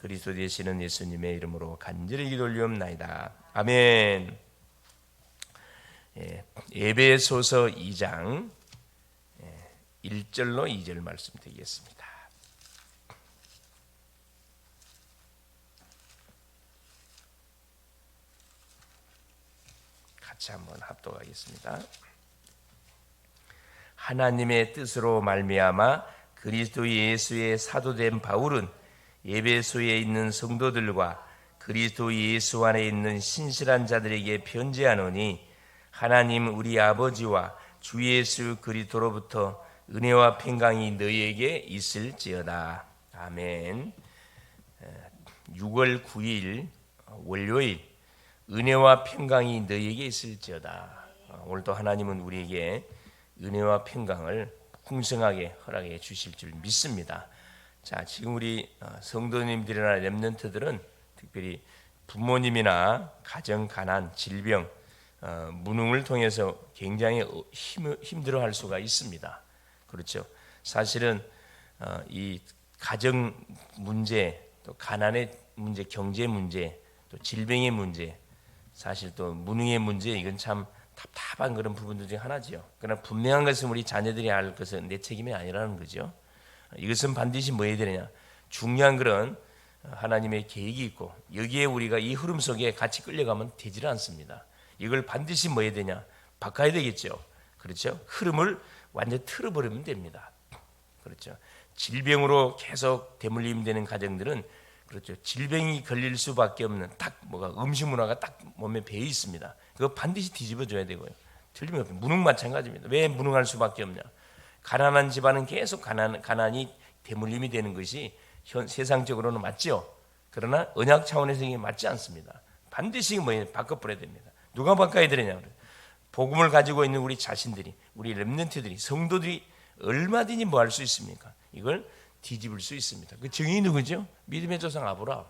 그리스도 되시는 예수님의 이름으로 간절히 기도 올리옵나이다. 아멘. 에베소서 2장 1절로 2절 말씀 드리겠습니다. 같이 한번 합독하겠습니다. 하나님의 뜻으로 말미암아 그리스도 예수의 사도된 바울은 에베소에 있는 성도들과 그리스도 예수 안에 있는 신실한 자들에게 편지하노니, 하나님 우리 아버지와 주 예수 그리스도로부터 은혜와 평강이 너희에게 있을지어다. 아멘. 6월 9일 월요일, 은혜와 평강이 너희에게 있을지어다. 오늘도 하나님은 우리에게 은혜와 평강을 풍성하게 허락해 주실 줄 믿습니다. 자, 지금 우리 성도님들이나 렘넌트들은 특별히 부모님이나 가정 가난, 질병, 무능을 통해서 굉장히 힘들어할 수가 있습니다. 그렇죠? 사실은 이 가정 문제, 또 가난의 문제, 경제 문제, 또 질병의 문제, 사실 또 무능의 문제, 이건 참 답답한 그런 부분들 중 하나지요. 그러나 분명한 것은 우리 자녀들이 알 것은 내 책임이 아니라는 거죠. 이것은 반드시 뭐 해야 되느냐? 중요한 그런 하나님의 계획이 있고, 여기에 우리가 이 흐름 속에 같이 끌려가면 되질 않습니다. 이걸 반드시 뭐 해야 되냐? 바꿔야 되겠죠. 그렇죠? 흐름을 완전히 틀어버리면 됩니다. 그렇죠? 질병으로 계속 대물림 되는 가정들은, 그렇죠, 질병이 걸릴 수밖에 없는 딱 뭐가 음식 문화가 딱 몸에 배어 있습니다. 그거 반드시 뒤집어줘야 되고요. 틀림없이 무능 마찬가지입니다. 왜 무능할 수밖에 없냐? 가난한 집안은 계속 가난이 대물림이 되는 것이 세상적으로는 맞죠. 그러나 언약 차원에서 이게 맞지 않습니다. 반드시 바꿔버려야 됩니다. 누가 바꿔야 되느냐? 복음을 가지고 있는 우리 자신들이, 우리 렘넌트들이, 성도들이 얼마든지 뭐 할 수 있습니까? 이걸 뒤집을 수 있습니다. 그 증인이 누구죠? 믿음의 조상 아브라함.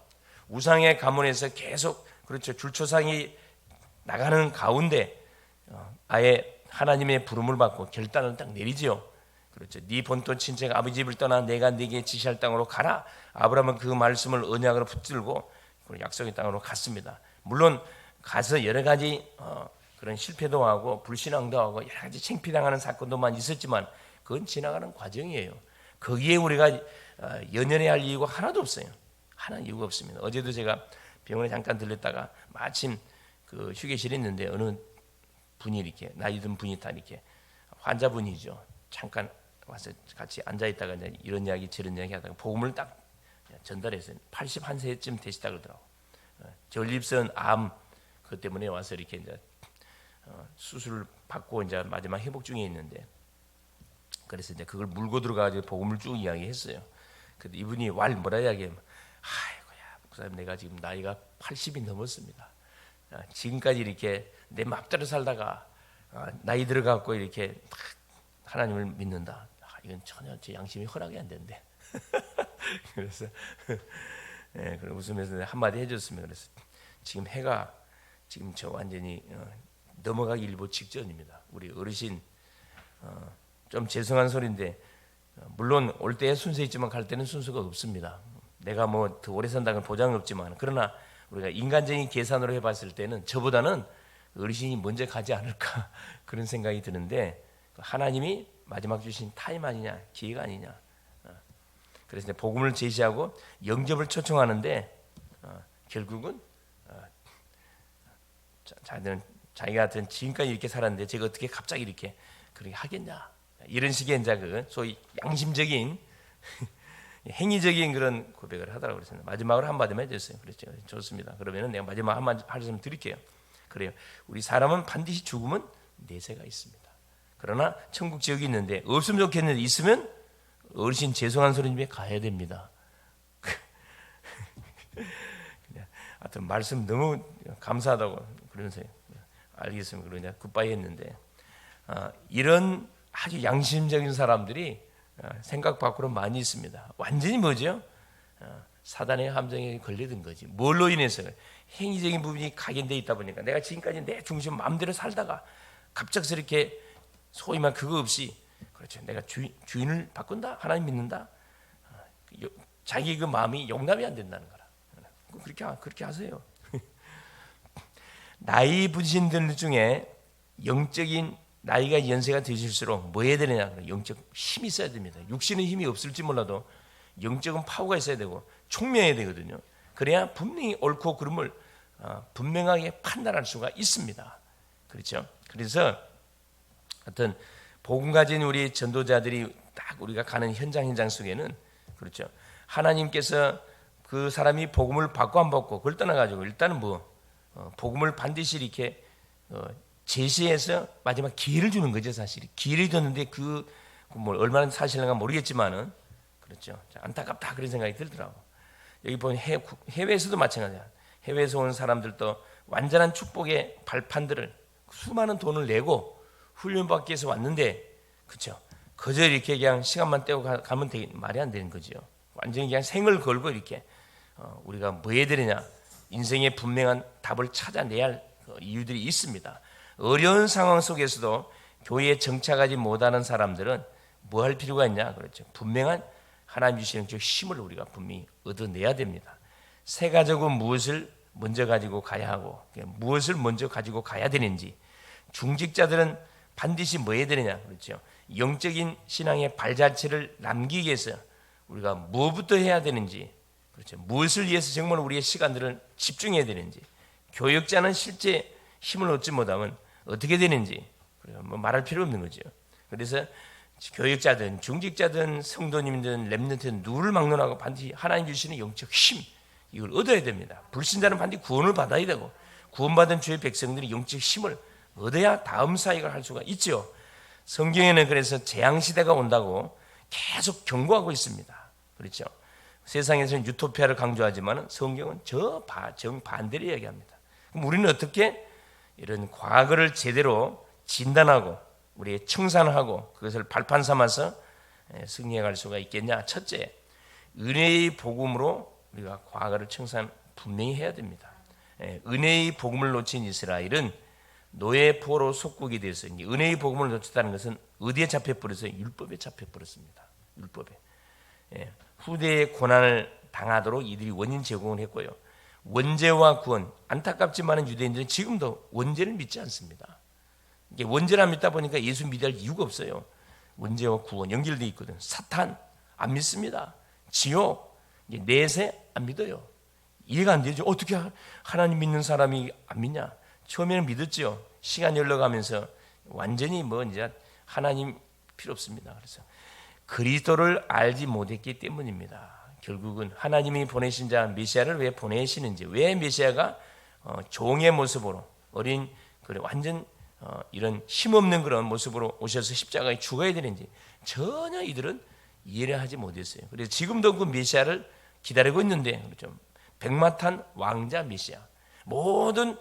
우상의 가문에서 계속, 그렇죠, 줄초상이 나가는 가운데 아예 하나님의 부름을 받고 결단을 딱 내리죠. 그렇죠. 네 본토 친척 아버지 집을 떠나 내가 네게 지시할 땅으로 가라. 아브라함은 그 말씀을 언약으로 붙들고 약속의 땅으로 갔습니다. 물론 가서 여러 가지 그런 실패도 하고 불신앙도 하고 여러 가지 창피당하는 사건도만 있었지만 그건 지나가는 과정이에요. 거기에 우리가 연연해야 할 이유가 하나도 없어요. 하나 이유가 없습니다. 어제도 제가 병원에 잠깐 들렸다가 마침 그 휴게실에 있는데 어느 분이 이렇게 나이 든 분이 다 이렇게 환자분이죠. 잠깐 와서 같이 앉아 있다가 이제 이런 이야기 저런 이야기 하다가 복음을 딱 전달했어요. 81세쯤 되시다 그러더라고. 전립선 암 그것 때문에 와서 이렇게 이제 수술을 받고 이제 마지막 회복 중에 있는데, 그래서 이제 그걸 물고 들어가지고 복음을 쭉 이야기했어요. 근데 이분이 뭐라 이야기하면, 아이고야 목사님, 내가 지금 나이가 80이 넘었습니다. 지금까지 이렇게 내 맘대로 살다가 나이 들어갖고 이렇게 하나님을 믿는다. 이건 전혀 제 양심이 허락이 안 된대. 그래서 웃으면서 한마디 해줬습니다. 그래서 지금 해가 지금 저 완전히 넘어가기 일보 직전입니다. 우리 어르신 좀 죄송한 소리인데, 물론 올 때에 순서 있지만 갈 때는 순서가 없습니다. 내가 뭐 더 오래 산다는 보장은 없지만, 그러나 우리가 인간적인 계산으로 해봤을 때는 저보다는 어르신이 먼저 가지 않을까 그런 생각이 드는데, 하나님이 마지막 주신 타임 아니냐, 기회가 아니냐. 그래서 이제 복음을 제시하고 영접을 초청하는데 결국은 자기가 같은 지금까지 이렇게 살았는데 제가 어떻게 갑자기 이렇게 그렇게 하겠냐, 이런 식의 이제 그 소위 양심적인 행위적인 그런 고백을 하더라고요. 그래서 마지막으로 한마디만 해줬어요. 그랬죠. 좋습니다. 그러면은 내가 마지막 한마디 말씀 드릴게요. 그래요. 우리 사람은 반드시 죽으면 내세가 있습니다. 그러나 천국 지역이 있는데, 없으면 좋겠는데 있으면 어르신 죄송한 소리 집에 가야 됩니다. 하여튼 말씀 너무 감사하다고 그러면서 알겠습니다. 그러냐 굿바이 했는데, 이런 아주 양심적인 사람들이 생각 밖으로 많이 있습니다. 완전히 뭐죠? 사단의 함정에 걸려든 거지. 뭘로 인해서? 행위적인 부분이 각인되어 있다 보니까 내가 지금까지 내 중심 마음대로 살다가 갑작스럽게 소위 말 그거 없이, 그렇죠, 내가 주인을 바꾼다, 하나님 믿는다, 자기 그 마음이 용납이 안 된다는 거라. 그렇게 하세요. 나이 부신들 중에 영적인 나이가 연세가 되실수록 뭐 해야 되느냐? 영적 힘이 있어야 됩니다. 육신의 힘이 없을지 몰라도 영적인 파워가 있어야 되고 총명해야 되거든요. 그래야 분명히 옳고 그름을 분명하게 판단할 수가 있습니다. 그렇죠? 그래서 하여튼 복음 가진 우리 전도자들이 딱 우리가 가는 현장 속에는 그렇죠. 하나님께서 그 사람이 복음을 받고 안 받고 그걸 떠나가지고 일단은 복음을 반드시 이렇게 제시해서 마지막 기회를 주는 거죠. 사실 기회를 줬는데 뭐 얼마나 사실인가 모르겠지만은 그렇죠. 안타깝다 그런 생각이 들더라고. 여기 보면 해외에서도 마찬가지야. 해외에서 온 사람들도 완전한 축복의 발판들을 수많은 돈을 내고 훈련받기 위해서 왔는데 그렇죠. 그저 이렇게 그냥 시간만 때우고 가면 말이 안 되는 거죠. 완전히 그냥 생을 걸고 이렇게 우리가 뭐 해야 되느냐 인생의 분명한 답을 찾아내야 할 이유들이 있습니다. 어려운 상황 속에서도 교회에 정착하지 못하는 사람들은 뭐 할 필요가 있냐 그렇죠. 분명한 하나님 주시는 그 힘을 우리가 분명히 얻어내야 됩니다. 새 가족은 무엇을 먼저 가지고 가야 하고 무엇을 먼저 가지고 가야 되는지, 중직자들은 반드시 뭐 해야 되느냐 그렇죠. 영적인 신앙의 발자취를 남기기 위해서 우리가 무엇부터 해야 되는지 그렇죠. 무엇을 위해서 정말 우리의 시간들을 집중해야 되는지, 교역자는 실제 힘을 얻지 못하면 어떻게 되는지 뭐 말할 필요 없는 거죠. 그래서 교역자든 중직자든 성도님든 렘넌트든 누구를 막론하고 반드시 하나님 주시는 영적 힘 이걸 얻어야 됩니다. 불신자는 반드시 구원을 받아야 되고 구원받은 주의 백성들이 영적 힘을 얻어야 다음 사역을 할 수가 있죠. 성경에는 그래서 재앙시대가 온다고 계속 경고하고 있습니다. 그렇죠. 세상에서는 유토피아를 강조하지만 성경은 정반대로 이야기합니다. 그럼 우리는 어떻게 이런 과거를 제대로 진단하고 우리의 청산하고 그것을 발판 삼아서 승리해 갈 수가 있겠냐? 첫째, 은혜의 복음으로 우리가 과거를 청산 분명히 해야 됩니다. 은혜의 복음을 놓친 이스라엘은 노예 포로 속국이 돼서 은혜의 복음을 놓쳤다는 것은 어디에 잡혀버려서 율법에 잡혀버렸습니다. 율법에. 후대의 고난을 당하도록 이들이 원인 제공을 했고요. 원죄와 구원, 안타깝지만 유대인들은 지금도 원죄를 믿지 않습니다. 이게 원죄를 안 믿다 보니까 예수 믿을 이유가 없어요. 원죄와 구원 연결되어 있거든. 사탄 안 믿습니다. 지옥, 내세 안 믿어요. 이해가 안 되죠. 어떻게 하나님 믿는 사람이 안 믿냐? 처음에는 믿었죠. 시간이 흘러가면서 완전히 이제 하나님 필요 없습니다. 그래서 그리스도를 알지 못했기 때문입니다. 결국은 하나님이 보내신 자 메시아를 왜 보내시는지, 왜 메시아가 종의 모습으로 어린 완전 이런 힘없는 그런 모습으로 오셔서 십자가에 죽어야 되는지 전혀 이들은 이해를 하지 못했어요. 그래서 지금도 그 메시아를 기다리고 있는데 그렇죠. 백마탄 왕자 메시아, 모든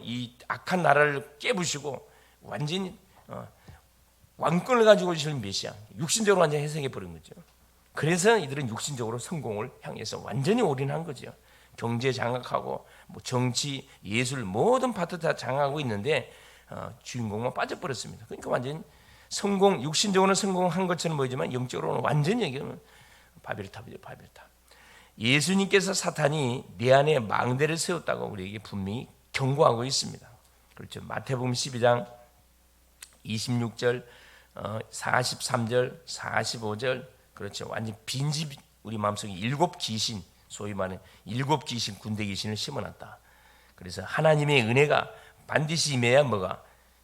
이 악한 나라를 깨부시고 완전히 왕권을 가지고 오시는 메시아, 육신적으로 완전 해석해 버린 거죠. 그래서 이들은 육신적으로 성공을 향해서 완전히 올인한 거죠. 경제 장악하고 정치, 예술 모든 파트 다 장악하고 있는데 주인공만 빠져버렸습니다. 그러니까 완전 육신적으로는 성공한 것처럼 보이지만 영적으로는 완전히 여기는 바벨탑이죠. 바벨탑. 예수님께서 사탄이 내 안에 망대를 세웠다고 우리에게 분명히 경고하고 있습니다. 그렇죠. 마태복음 12장 26절, 43절, 45절 그렇죠. 완전 빈집 우리 마음속에 7귀신, 소위 말하는 7귀신, 군대 귀신을 심어놨다. 그래서 하나님의 은혜가 반드시 임해야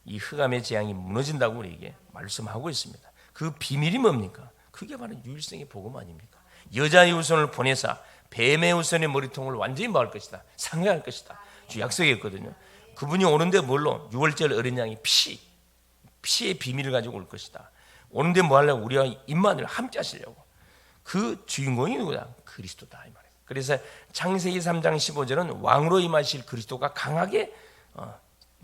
이 흑암의 재앙이 무너진다고 우리에게 말씀하고 있습니다. 그 비밀이 뭡니까? 그게 바로 유일성의 복음 아닙니까? 여자의 후손을 보내사 뱀의 후손의 머리통을 완전히 막을 것이다. 상해할 것이다. 주 약속했거든요. 그분이 오는데 뭘로? 6월절 어린 양이 피의 비밀을 가지고 올 것이다. 오는데 뭐 하려고? 우리와 임마누엘 함께 하시려고. 그 주인공이 누구다? 그리스도다 이 말이에요. 그래서 창세기 3장 15절은 왕으로 임하실 그리스도가 강하게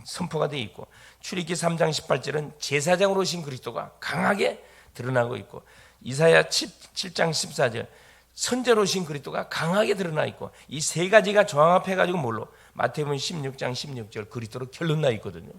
선포가 되어 있고, 출애굽기 3장 18절은 제사장으로 오신 그리스도가 강하게 드러나고 있고, 이사야 7장 14절 선제로 오신 그리스도가 강하게 드러나 있고, 이 세 가지가 종합해 가지고 뭘로? 마태복음 16장 16절 그리스도로 결론나 있거든요.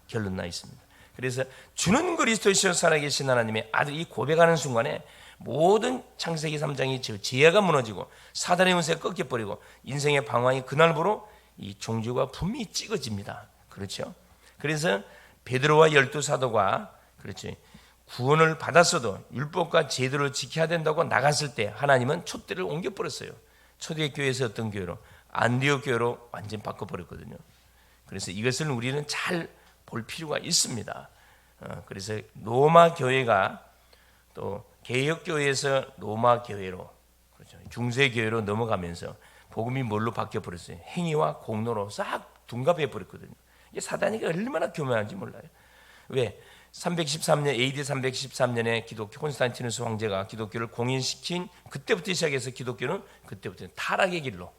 결론나 있습니다. 그래서 주는 그리스도이시여 살아계신 하나님의 아들 이 고백하는 순간에 모든 창세기 3장이 지혜가 무너지고 사단의 운세가 꺾여버리고 인생의 방황이 그날부로 이 종주가 분명히 찍어집니다. 그렇죠? 그래서 베드로와 12사도가 그렇죠. 구원을 받았어도 율법과 제도를 지켜야 된다고 나갔을 때 하나님은 촛대를 옮겨버렸어요. 초대교회에서 어떤 교회로? 안디옥 교회로 완전히 바꿔버렸거든요. 그래서 이것을 우리는 잘 볼 필요가 있습니다. 그래서 로마 교회가 또 개혁교회에서 로마 교회로 그렇죠. 중세 교회로 넘어가면서 복음이 뭘로 바뀌어 버렸어요? 행위와 공로로 싹 둔갑해 버렸거든요. 이게 사단이가 얼마나 교묘한지 몰라요. 왜? 313년 AD 313년에 기독교 콘스탄티누스 황제가 기독교를 공인시킨 그때부터 시작해서 기독교는 그때부터 타락의 길로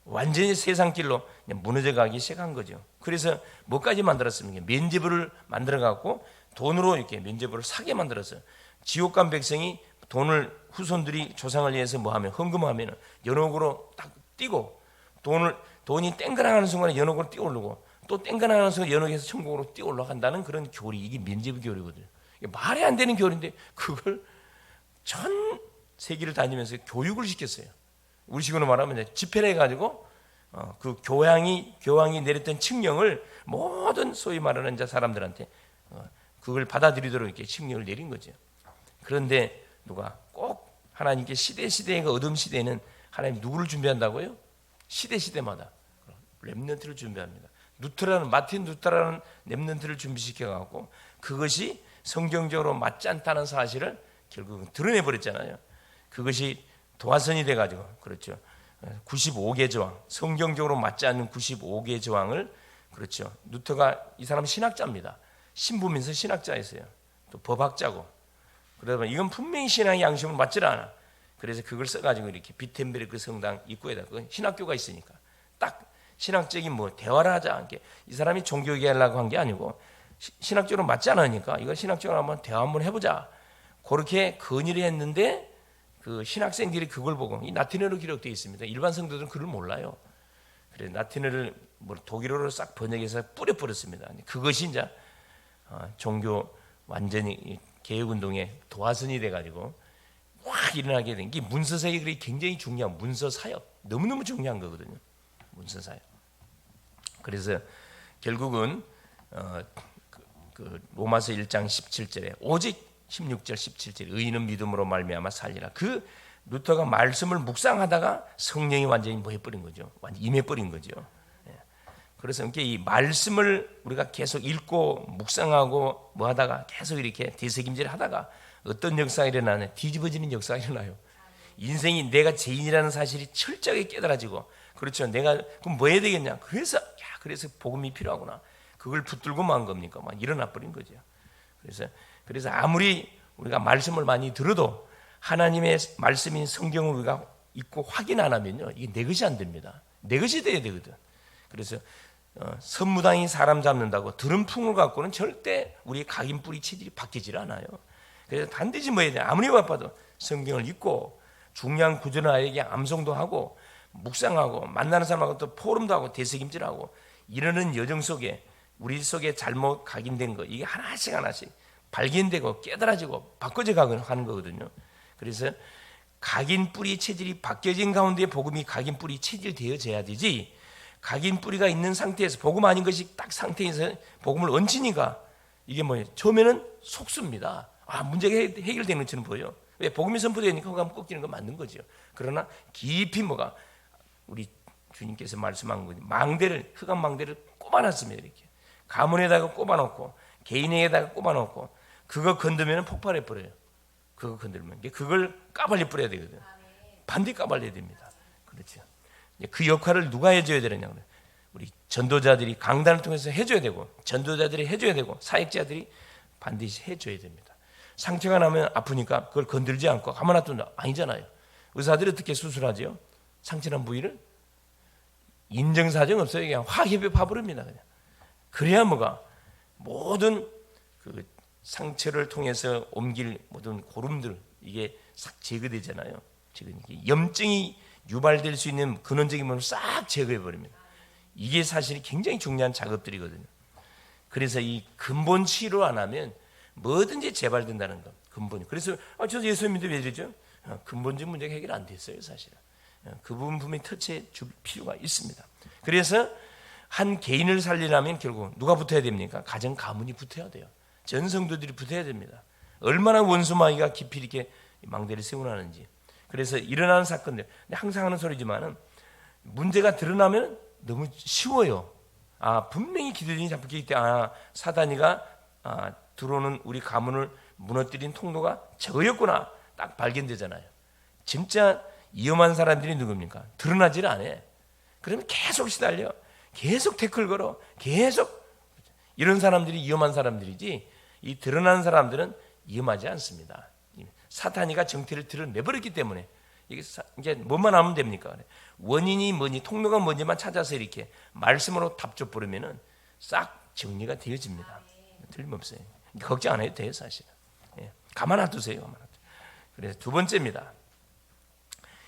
완전히 세상 길로 무너져가기 시작한 거죠. 그래서 뭐까지 만들었습니까? 면죄부를 만들어갖고 돈으로 이렇게 면죄부를 사게 만들었어요. 지옥 간 백성이 돈을 후손들이 조상을 위해서 뭐하면 헌금하면 연옥으로 딱 띄고 돈이 땡그랑하는 순간에 연옥으로 뛰어오르고 또 땡그랑하는 순간에 연옥에서 천국으로 뛰어올라간다는 그런 교리, 이게 면죄부 교리거든요. 이게 말이 안 되는 교리인데 그걸 전 세계를 다니면서 교육을 시켰어요. 우리식으로 말하면 집회를 해가지고 그 교황이 내렸던 칙령을 모든 소위 말하는 사람들한테 그걸 받아들이도록 이렇게 칙령을 내린 거죠. 그런데 누가 꼭 하나님께 시대가 어둠 시대에는 하나님 누구를 준비한다고요? 시대마다 렘넌트를 준비합니다. 마틴 루터라는 렘넌트를 준비시켜갖고 그것이 성경적으로 맞지 않다는 사실을 결국은 드러내버렸잖아요. 그것이 도화선이 돼가지고 그렇죠. 95개 저항, 성경적으로 맞지 않는 95개 저항을 그렇죠. 루터가 이 사람 신학자입니다. 신부면서 신학자였어요. 또 법학자고. 그러면 이건 분명히 신앙의 양심을 맞질 않아. 그래서 그걸 써가지고 이렇게 비텐베르크 성당 입구에다 그건 신학교가 있으니까 딱 신학적인 대화를 하자. 이 사람이 종교 얘기하려고 한 게 아니고 신학적으로 맞지 않으니까 이거 신학적으로 한번 대화 한번 해보자. 그렇게 건의를 했는데 그 신학생들이 그걸 보고 이 라틴어로 기록되어 있습니다. 일반 성도들은 그걸 몰라요. 그래 라틴어를 독일어로 싹 번역해서 뿌려버렸습니다. 그것이 이제 종교 완전히 개혁운동의 도화선이 돼가지고 확 일어나게 된 게 문서사역이 굉장히 중요한 문서사역 너무너무 중요한 거거든요. 문서사역. 그래서 결국은 그 로마서 1장 17절에 오직 16절 17절 의인은 믿음으로 말미암아 살리라. 그 루터가 말씀을 묵상하다가 성령이 완전히 해버린 거죠. 완전히 임해버린 거죠. 그래서 이 말씀을 우리가 계속 읽고 묵상하고 하다가 계속 이렇게 되새김질하다가 어떤 역사가 일어나냐? 뒤집어지는 역사가 일어나요. 인생이 내가 죄인이라는 사실이 철저하게 깨달아지고 그렇죠. 내가 그럼 뭐 해야 되겠냐? 그래서 복음이 필요하구나. 그걸 붙들고 만 겁니까? 막 일어나 버린 거죠. 그래서 아무리 우리가 말씀을 많이 들어도 하나님의 말씀인 성경을 우리가 읽고 확인 안 하면요, 이게 내 것이 안 됩니다. 내 것이 돼야 되거든. 그래서 선무당이 사람 잡는다고 들은 풍을 갖고는 절대 우리의 각인 뿌리 체질이 바뀌질 않아요. 그래서 반드시 뭐 해야 돼? 아무리 바빠도 성경을 읽고 중요한 구절을 아이에게 암송도 하고 묵상하고 만나는 사람하고 또 포럼도 하고 되새김질하고 이러는 여정 속에 우리 속에 잘못 각인된 거 이게 하나씩 발견되고 깨달아지고 바꿔져 가는 거거든요. 그래서 각인 뿌리 체질이 바뀌어진 가운데 복음이 각인 뿌리 체질 되어져야 되지. 각인 뿌리가 있는 상태에서 복음 아닌 것이 딱 상태에서 복음을 얹히니까 이게 뭐예요? 처음에는 속습니다. 문제가 해결되는 것처럼 보여요. 왜? 복음이 선포되니까 그거 꺾이는 건 맞는 거죠. 그러나 깊이 우리 주님께서 말씀한 거지. 흑암 망대를 꼽아놨습니다. 이렇게 가문에다가 꼽아놓고 개인에다가 꼽아놓고 그거 건드면 폭발해 버려요. 그거 건들면 그걸 까발려 뿌려야 되거든. 반드시 까발려야 됩니다. 그렇죠. 그 역할을 누가 해줘야 되느냐? 우리 전도자들이 강단을 통해서 해줘야 되고 전도자들이 해줘야 되고 사역자들이 반드시 해줘야 됩니다. 상처가 나면 아프니까 그걸 건들지 않고 가만 놔둔다 아니잖아요. 의사들이 어떻게 수술하죠? 상처난 부위를 인정사정 없어요. 그냥 화협에 파버립니다. 그래야 모든 그 상처를 통해서 옮길 모든 고름들 이게 싹 제거되잖아요. 염증이 유발될 수 있는 근원적인 면을 싹 제거해 버립니다. 이게 사실 굉장히 중요한 작업들이거든요. 그래서 이 근본 치료 안 하면 뭐든지 재발된다는 것. 근본. 그래서 저 예수 믿는데 왜 이러죠? 근본적 문제가 해결 안 됐어요, 사실은. 그 부분 분명히 터치해 줄 필요가 있습니다. 그래서 한 개인을 살리려면 결국 누가 붙어야 됩니까? 가정 가문이 붙어야 돼요. 전 성도들이 붙어야 됩니다. 얼마나 원수마귀가 깊이 이렇게 망대를 세우나는지. 그래서 일어나는 사건들, 항상 하는 소리지만은 문제가 드러나면 너무 쉬워요. 분명히 기도진이 잡혔기 때문에 사단이가 들어오는 우리 가문을 무너뜨린 통로가 저거였구나 딱 발견되잖아요. 진짜 위험한 사람들이 누굽니까? 드러나질 않아. 그러면 계속 시달려, 계속 태클 걸어, 계속. 이런 사람들이 위험한 사람들이지, 이 드러나는 사람들은 위험하지 않습니다. 사탄이가 정태를 드러내버렸기 때문에 이게 뭐만 하면 됩니까? 원인이 뭐니, 통로가 뭔지만 찾아서 이렇게 말씀으로 답 줘버리면은 싹 정리가 되어집니다. 틀림없어요. 걱정 안 해도 돼요, 사실. 가만 안 두세요. 그래서 두 번째입니다.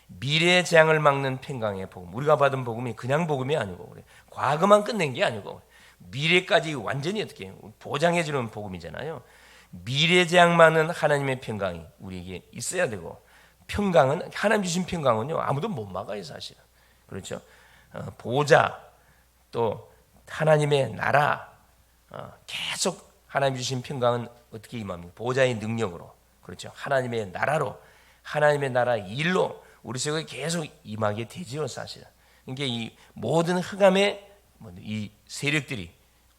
미래의 재앙을 막는 평강의 복음. 우리가 받은 복음이 그냥 복음이 아니고 과거만 끝낸 게 아니고 미래까지 완전히 어떻게 보장해 주는 복음이잖아요. 미래 재앙 막는 하나님의 평강이 우리에게 있어야 되고, 평강은, 하나님 주신 평강은요 아무도 못 막아요, 사실은. 그렇죠? 보좌, 또 하나님의 나라, 계속 하나님 주신 평강은 어떻게 임합니까? 보좌의 능력으로, 그렇죠? 하나님의 나라로, 하나님의 나라 일로 우리 속에 계속 임하게 되지요, 사실은. 이게 이 모든 흑암의 이 세력들이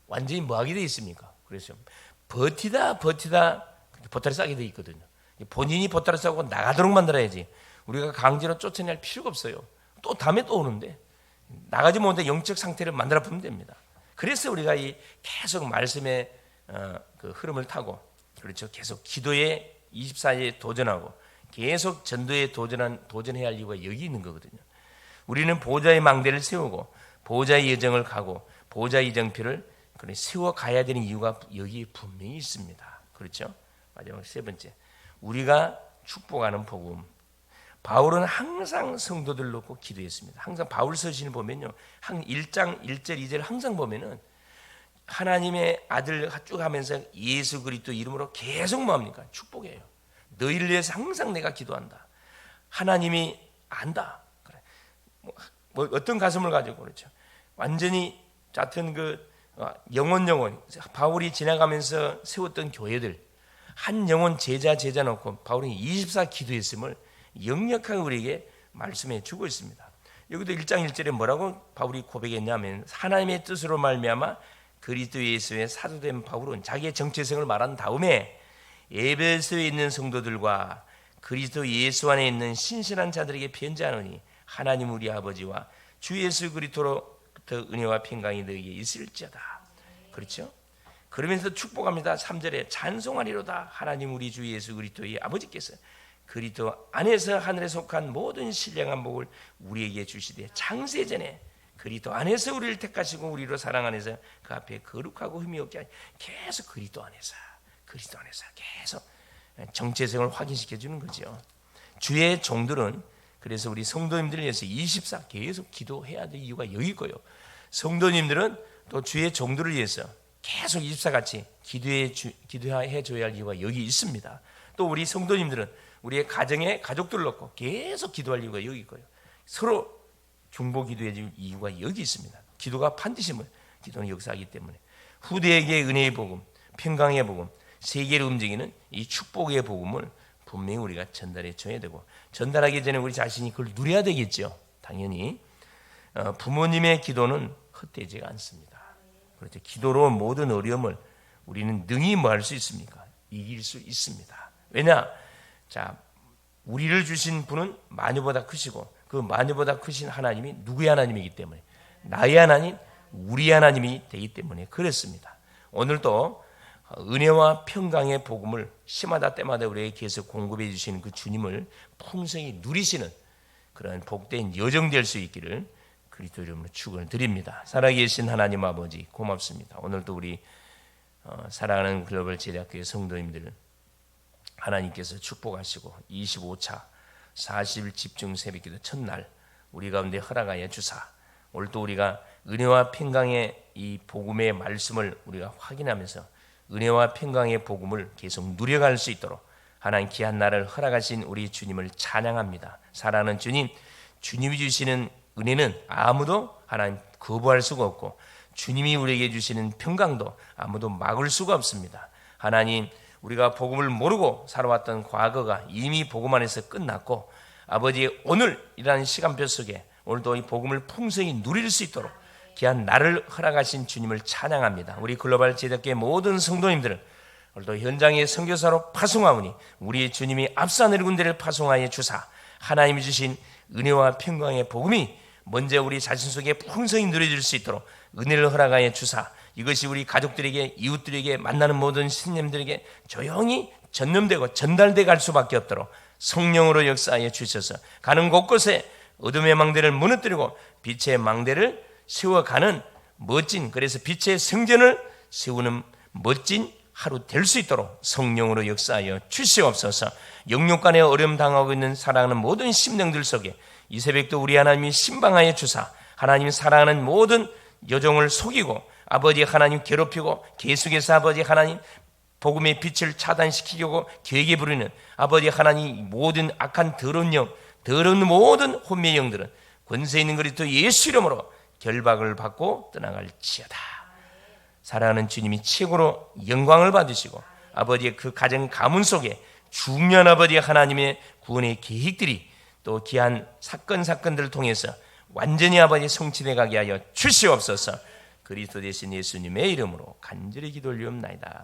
완전히 뭐하게 돼 있습니까? 그래서 버티다 보따리 싸게 돼 있거든요. 본인이 보따리 싸고 나가도록 만들어야지. 우리가 강제로 쫓아낼 필요가 없어요. 또 다음에 또 오는데 나가지 못해 영적 상태를 만들어 보면 됩니다. 그래서 우리가 이 계속 말씀의 그 흐름을 타고, 그렇죠, 계속 기도에 24에 도전하고 계속 전도에 도전해야 할 이유가 여기 있는 거거든요. 우리는 보좌의 망대를 세우고 보좌의 여정을 가고 보좌의 이정표를 세워 가야 되는 이유가 여기에 분명히 있습니다. 그렇죠? 마지막 세 번째, 우리가 축복하는 복음. 바울은 항상 성도들 놓고 기도했습니다. 항상 바울 서신을 보면요, 1장 1절 2절 항상 보면은 하나님의 아들 쭉 하면서 예수 그리스도 이름으로 계속 뭐합니까? 축복해요. 너희를 위해서 항상 내가 기도한다. 하나님이 안다. 그래. 뭐 어떤 가슴을 가지고, 그렇죠, 완전히 같은 그 영혼 바울이 지나가면서 세웠던 교회들, 한 영혼 제자 놓고 바울이 24 기도했음을 역력하게 우리에게 말씀해 주고 있습니다. 여기도 1장 1절에 뭐라고 바울이 고백했냐면, 하나님의 뜻으로 말미암아 그리스도 예수의 사도된 바울은 자기의 정체성을 말한 다음에 에베소에 있는 성도들과 그리스도 예수 안에 있는 신실한 자들에게 편지하노니 하나님 우리 아버지와 주 예수 그리스도로부터 은혜와 평강이 너희에게 있을지어다. 그렇죠? 그러면서 축복합니다. 3절에 찬송하리로다. 하나님 우리 주 예수 그리스도의 아버지께서 그리스도 안에서 하늘에 속한 모든 신령한 복을 우리에게 주시되 창세전에 그리스도 안에서 우리를 택하시고 우리로 사랑 안에서 그 앞에 거룩하고 흠이 없게 하니, 계속 그리스도 안에서 계속 정체성을 확인시켜 주는 거죠. 주의 종들은 그래서 우리 성도님들을 위해서 24 계속 기도해야 될 이유가 여기 있고요. 성도님들은 또 주의 종들을 위해서 계속 24 같이 기도해 줘야 할 이유가 여기 있습니다. 또 우리 성도님들은 우리의 가정에 가족들을 놓고 계속 기도할 이유가 여기 있고요. 서로 중보 기도해 줄 이유가 여기 있습니다. 기도가 반드시 기도는 역사하기 때문에 후대에게 은혜의 복음, 평강의 복음, 세계를 움직이는 이 축복의 복음을 분명히 우리가 전달해 줘야 되고, 전달하기 전에 우리 자신이 그걸 누려야 되겠죠. 당연히 부모님의 기도는 헛되지가 않습니다. 그렇죠. 기도로 모든 어려움을 우리는 능히 뭐 할 수 있습니까? 이길 수 있습니다. 왜냐? 자, 우리를 주신 분은 마녀보다 크시고 그 마녀보다 크신 하나님이 누구의 하나님이기 때문에, 나의 하나님, 우리 하나님이 되기 때문에 그렇습니다. 오늘도 은혜와 평강의 복음을 시마다 때마다 우리에게 계속 공급해 주시는 그 주님을 풍성히 누리시는 그런 복된 여정 될 수 있기를 그리스도 이름으로 축원을 드립니다. 살아계신 하나님 아버지 고맙습니다. 오늘도 우리 사랑하는 글로벌 제작교회 성도님들 하나님께서 축복하시고 25차 40일 집중 새벽기도 첫날 우리 가운데 허락하여 주사, 오늘도 우리가 은혜와 평강의 이 복음의 말씀을 우리가 확인하면서 은혜와 평강의 복음을 계속 누려갈 수 있도록 하나님 귀한 날을 허락하신 우리 주님을 찬양합니다. 사랑하는 주님, 주님이 주시는 은혜는 아무도 하나님 거부할 수가 없고 주님이 우리에게 주시는 평강도 아무도 막을 수가 없습니다. 하나님, 우리가 복음을 모르고 살아왔던 과거가 이미 복음 안에서 끝났고 아버지의 오늘이라는 시간표 속에 오늘도 이 복음을 풍성히 누릴 수 있도록 귀한 날을 허락하신 주님을 찬양합니다. 우리 글로벌 제작계 모든 성도님들은 오늘도 현장의 선교사로 파송하오니 우리의 주님이 앞서 군대를 파송하여 주사 하나님이 주신 은혜와 평강의 복음이 먼저 우리 자신 속에 풍성히 누려질 수 있도록 은혜를 허락하여 주사 이것이 우리 가족들에게 이웃들에게 만나는 모든 신님들에게 조용히 전염되고 전달돼 갈 수밖에 없도록 성령으로 역사하여 주셔서 가는 곳곳에 어둠의 망대를 무너뜨리고 빛의 망대를 세워가는 멋진, 그래서 빛의 성전을 세우는 멋진 하루 될 수 있도록 성령으로 역사하여 주시옵소서. 영육간에 어려움 당하고 있는 사랑하는 모든 심령들 속에 이 새벽도 우리 하나님이 신방하여 주사 하나님 사랑하는 모든 여종을 속이고 아버지 하나님 괴롭히고 계속해서 아버지 하나님 복음의 빛을 차단시키려고 계획에 부리는 아버지 하나님 모든 악한 더러운 영, 더러운 모든 혼미의 영들은 권세 있는 그리스도 예수 이름으로 결박을 받고 떠나갈지어다. 사랑하는 주님이 최고로 영광을 받으시고 아버지의 그 가정 가문 속에 중요한 아버지 하나님의 구원의 계획들이 또 귀한 사건들을 통해서 완전히 아버지 성취되게 하게 하여 주시옵소서. 그리스도 되신 예수님의 이름으로 간절히 기도 올리옵나이다.